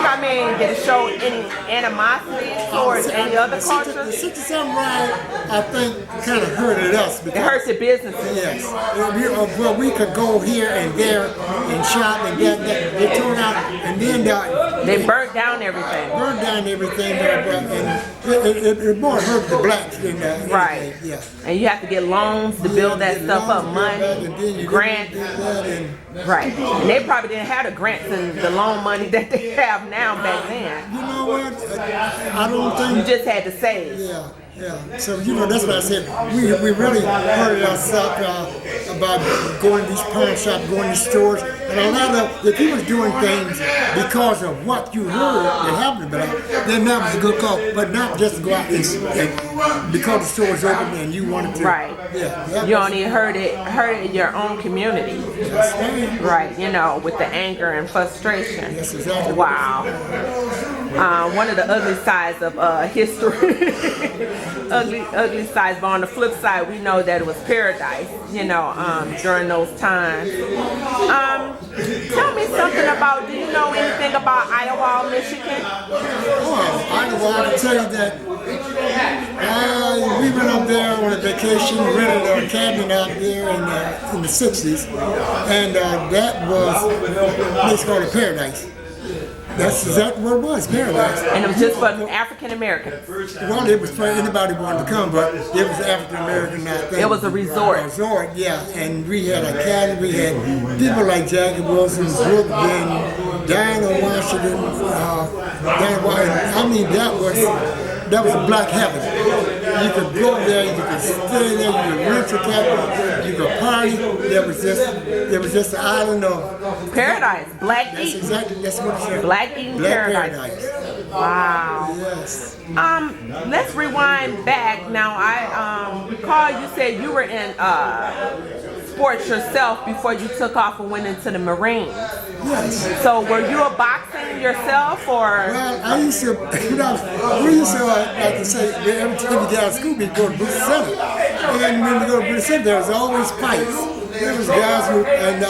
I mean, did it show any animosity towards any other culture? The 67 riot, I think, kind of hurted us. It hurts the businesses. Yes. Well, we could go here and there and shop and get that. They tore out, and then they burnt down everything. Burned down everything, and it more hurt the blacks than right. Yeah. And you have to get loans to build that stuff up, money, grants. Right. And they probably didn't have the grants and the loan money that they have now back then. You know what? I don't think... You just had to save. Yeah. Yeah, so that's what I said. We really hurted ourselves about going to these pawn shops, going to stores, and a lot of the people doing things because of what you heard that happened about. Then that was a good call, but not just to go out and because the store's open and you wanted to. Right. Yeah. You only hurt it in your own community. That's right. Right. With the anger and frustration. That's exactly. Wow. One of the ugly sides of history. ugly sides, but on the flip side, we know that it was paradise, during those times. Tell me something about, do you know anything about Iowa, Michigan? Oh, Iowa, I can tell you that we went up there on a vacation, rented a cabin out there in the 60s, and that was a place called a paradise. That's exactly what it was, paradise. And it was just for African Americans? Well, it was for anybody who wanted to come, but it was African American, I think. It was a resort. Yeah. And we had a cabin, we had people like Jackie Wilson, Brooke Ben, Diana Washington, I mean, that was a black heaven. You could go there, you could stay there, you could rent your cabin, you could party. There was just an island of paradise, black eating. Exactly, that's what it said. Black eating paradise. Wow. Yes. Let's rewind back. Now, I recall you said you were in sports yourself before you took off and went into the Marines. Yes. So were you a boxing yourself, or? Well, I used to, we used to like to say, every time we get out of school, we go to Booth Center. And when we go to Booth Center, there was always fights. There was guys who, and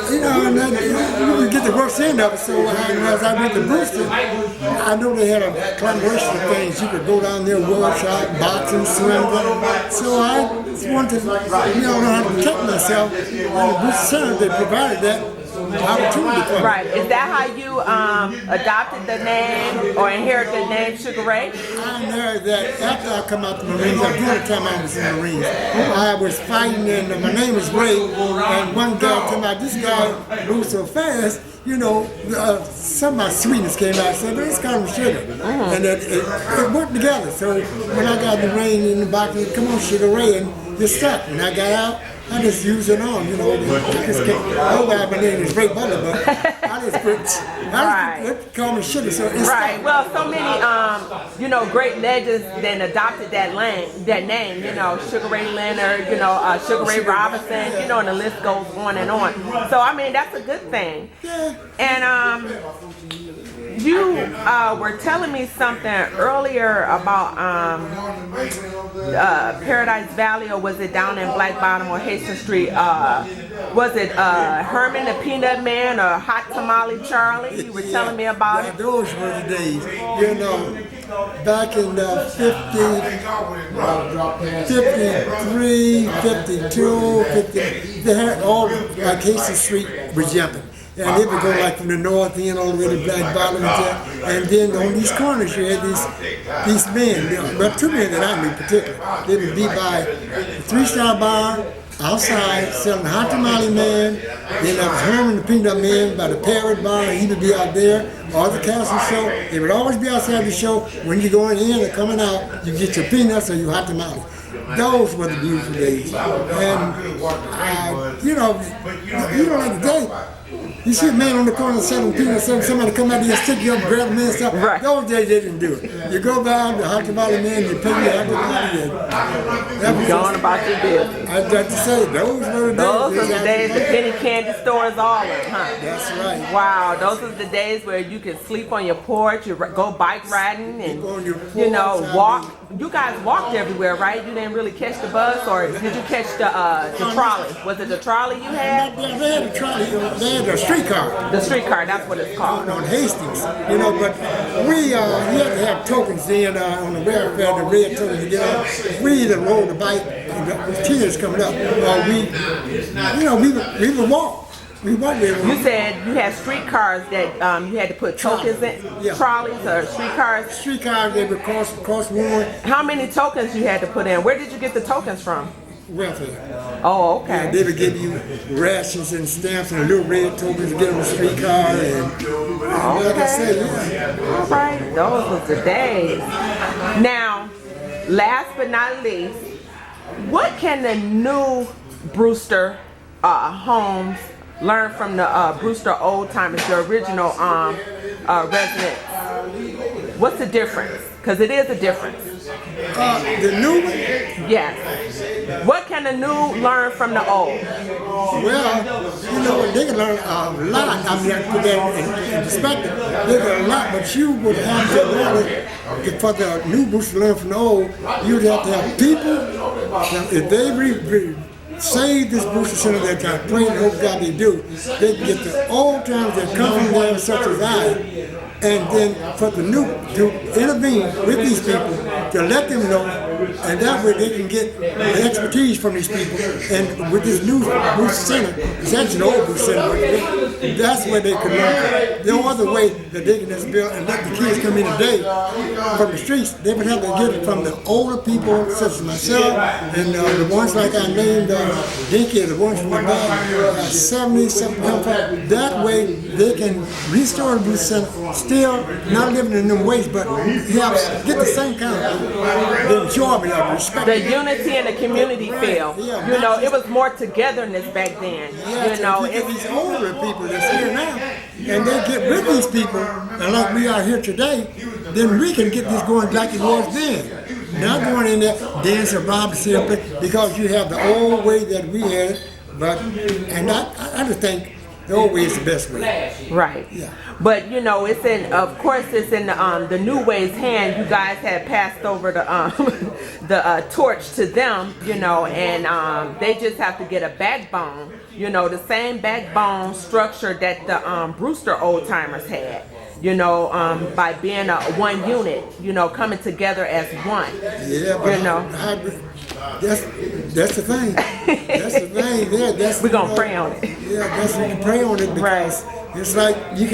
you would get the worst end of it. So as I went to Brewster, I know they had a collaboration of things. You could go down there, workshop, boxing, swimming. So I wanted to, learn how to protect myself. And the Brewster Center, they provided that opportunity for me. Right. Is that how you adopted the name or inherited the name Sugar Ray? I inherited that after I come out the Marines. During the time I was in the Marines, I was fighting, and my name was Ray. And one guy told me, this guy moves so fast. Some of my sweetness came out. I said, let's call him Sugar. And it worked together. So when I got the ring in the box, come on, Sugar Ray, and just stuck. When I got out, I just used it on, I just kept, my name is Ray Butler, but I just call me Sugar, so it's right. Well, so many, great legends then adopted that name, Sugar Ray Leonard, Sugar Ray Robinson, and the list goes on and on. So, I mean, that's a good thing. Yeah. And, you were telling me something earlier about Paradise Valley, or was it down in Black Bottom or Hastings Street? Was it Herman the Peanut Man or Hot Tamale Charlie? You were telling me about it? Those were the days. Back in 53, 52, 50, they had all like Hastings Street was jumping. And they would go like from the north end all the way to Black Bottom, and then on these corners you had these men, but two men that I knew in particular. They would be by a 3-star bar outside selling Hot Tamale Man. Then there was Herman the Peanut Man by the Parrot Bar, and he would be out there. Or the Castle Show, they would always be outside the show. When you're going in and coming out, you get your peanuts or your Hot Tamale. Those were the beautiful days. And like today, you see a man on the corner selling peanuts, somebody come out here and stick you up, grab a man and stuff. Right. Those days they didn't do it. You go down the Hot Tamale Man, you pay your Hot Tamale. You're going about your business. I'd like to say, those were the days. Those are the days the penny candy stores all in, huh? That's right. Wow, those are the days where you can sleep on your porch, you go bike riding, and walk. You guys walked everywhere, right? You didn't really catch the bus, or did you catch the trolley? Was it the trolley you had? They had a trolley. They had a street streetcar. The streetcar, that's what it's called. On Hastings, you know, but we you have to have tokens then on the welfare, the red tokens to get on. We either rode the bike, and the kids coming up, or we would walk. We walked there. You said you had streetcars that you had to put tokens in, trolleys or streetcars? Streetcars, they would cross one. How many tokens you had to put in? Where did you get the tokens from? Welfare. Oh, okay. Yeah, they would give you rations and stamps and little red tokens to get on the streetcar. And like I said, yeah. All right, those was the days. Now, last but not least, what can the new Brewster homes learn from the Brewster old timers, the original residents? What's the difference? Because it is a difference. The new one? Yes. What can the new learn from the old? Well, you know, they can learn a lot. I mean, I put that in perspective. They can learn a lot, but you would have to learn, for the new Brewster to learn from the old, you would have to have people. Now, if they save this Brewster Center that kind of pray and hope God they do, they can get the old times that come from there, such as I, and then for the new to intervene with these people to let them know, and that way they can get the expertise from these people. And with this new Brewster Center, it's actually an old Brewster Center, but that's where they can learn. No other way that they can just build and let the kids come in today from the streets. They would have to get it from the older people, such as myself, and the ones like I named Dinky, the ones from the back, 70, 75. That way they can restore the Brewster Center, still not living in them ways, but get the same kind of enjoyment of respect. The unity and the community feel. You know, it was more togetherness back then. You know, it's these older people that's here now, and they get with these people, and like we are here today, then we can get this going like it was then. Not going in there, dance or rob simply because you have the old way that we had it, and I just think the old way is the best way. Right. Yeah. But you know, it's in. Of course, it's in the new way's hand. You guys had passed over the torch to them. You know, and they just have to get a backbone. You know, the same backbone structure that the Brewster old timers had. You know, by being a one unit. You know, coming together as one. Yeah. But you know. That's the thing. That's the thing. Yeah, we're gonna pray on it. Yeah, that's we can pray on it because it's like things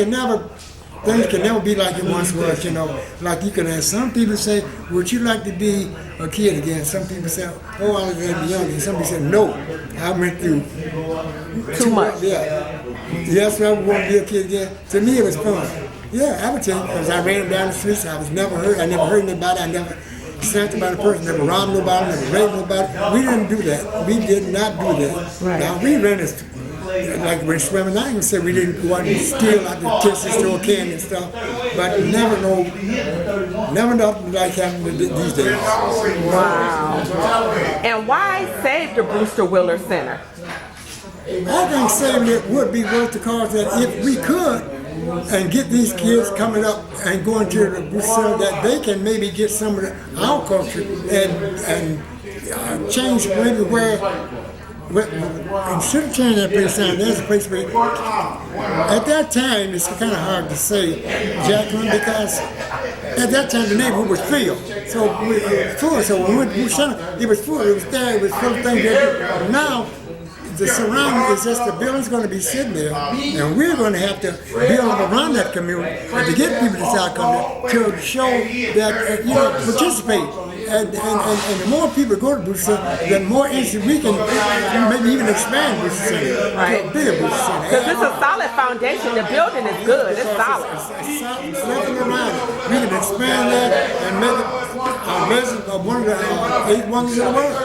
can never be like it once was. You know, like you can have some people say, "Would you like to be a kid again?" Some people say, "Oh, I was going to be young." And some people say, "No, I went through too much." Yeah. Yes, I want to be a kid again. To me, it was fun. Yeah, I would tell you because I ran down the streets. I was never hurt. I never hurt anybody. I never snatched about a person, never robbed nobody, never raped nobody. We didn't do that. We did not do that. Right. Now we ran this, like when swimming, I can say we didn't go out and steal out the kisses, throw candy and stuff, but never nothing like happening these days. Wow. And why save the Brewster Wheeler Center? I think saving it would be worth the cause that if we could, and get these kids coming up and going to the Brewster Center, that they can maybe get some of our culture and change maybe where instead of changing that place down, there's a place where at that time it's kind of hard to say, Jacqueline, because at that time the neighborhood was filled. So we were full. So when we went to Brewster Center, it was full. It was there. It was full of things. Now the surrounding is just the building's going to be sitting there, and we're going to have to build around that community and to get people to start coming to show that participate. And the more people go to Brewster Center, the more easy we can maybe even expand Brewster Center to a bigger Brewster Center. Because it's a solid foundation. The building is good. It's solid. It's nothing around it. We can expand that and make it a resident of one of the 8 wonders of the world.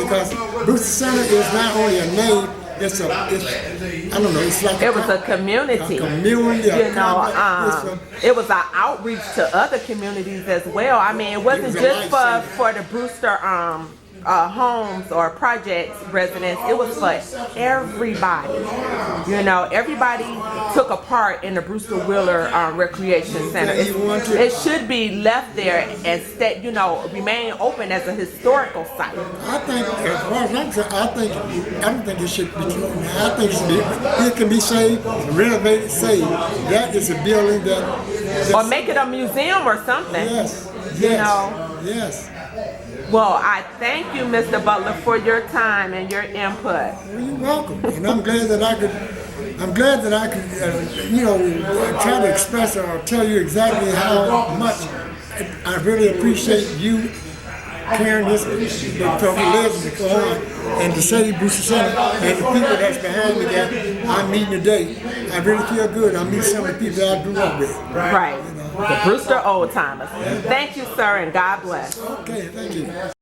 Because Brewster Center is not only a name, it's I don't know, it's like it was a community. A community. It was an outreach to other communities as well. I mean, it wasn't just for the Brewster homes or projects residents. It was for everybody. You know, everybody took a part in the Brewster Wheeler Recreation Center. It should be left there and stay, you know, remain open as a historical site. I think, as far as I'm concerned, I don't think it should be thrown out. I think it can be saved, renovated, saved. That is a building that. Or make it a museum or something. Yes. You know. Yes. Well, I thank you, Mr. Butler, for your time and your input. Well, you're welcome, and I'm glad that I could. You know, try to express or tell you exactly how much I really appreciate you carrying this from the legend to go on, and the city Brewster Center and the people that's behind me that I'm meeting today. I really feel good. I'm meeting some of the people that I grew up with. Right. You know? The Brewster old timers. Thank you, sir, and God bless. Okay, thank you.